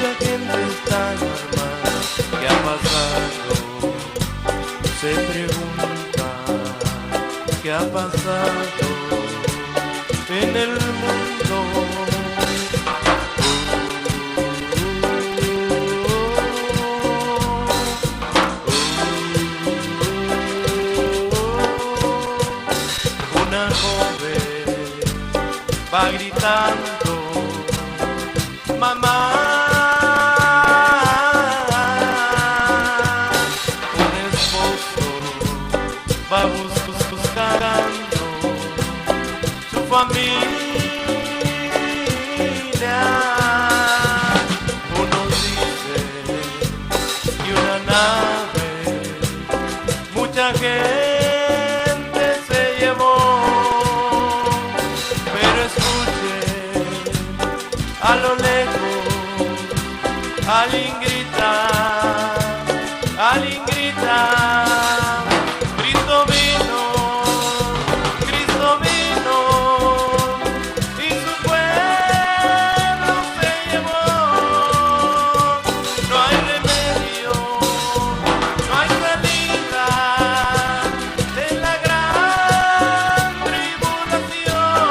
Mucha gente está alarmada. ¿Qué ha pasado? Se pregunta. ¿Qué ha pasado en el mundo? Una joven va gritando, mamá. Un esposo va buscando su familia. Unos dicen que una nave, mucha gente se llevó, pero escuchen a lo lejos alguien grita, alguien grita. Cristo vino y su pueblo se llevó. No hay remedio, no hay salida de la gran tribulación.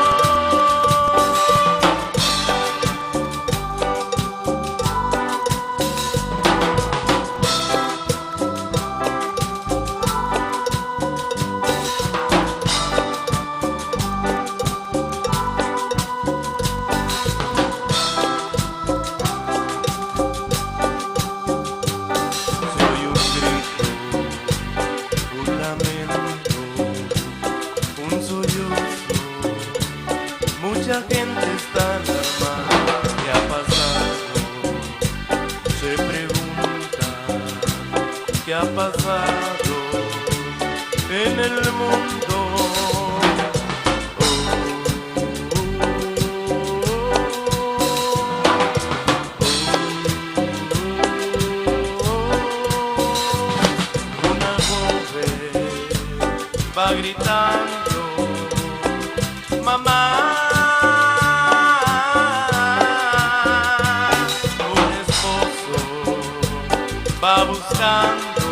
Soy un grito, un lamento, un sollozo. Mucha gente está alarmada. ¿Qué ha pasado? Se pregunta. ¿Qué ha pasado en el mundo? Una joven va gritando, mamá. Un esposo va buscando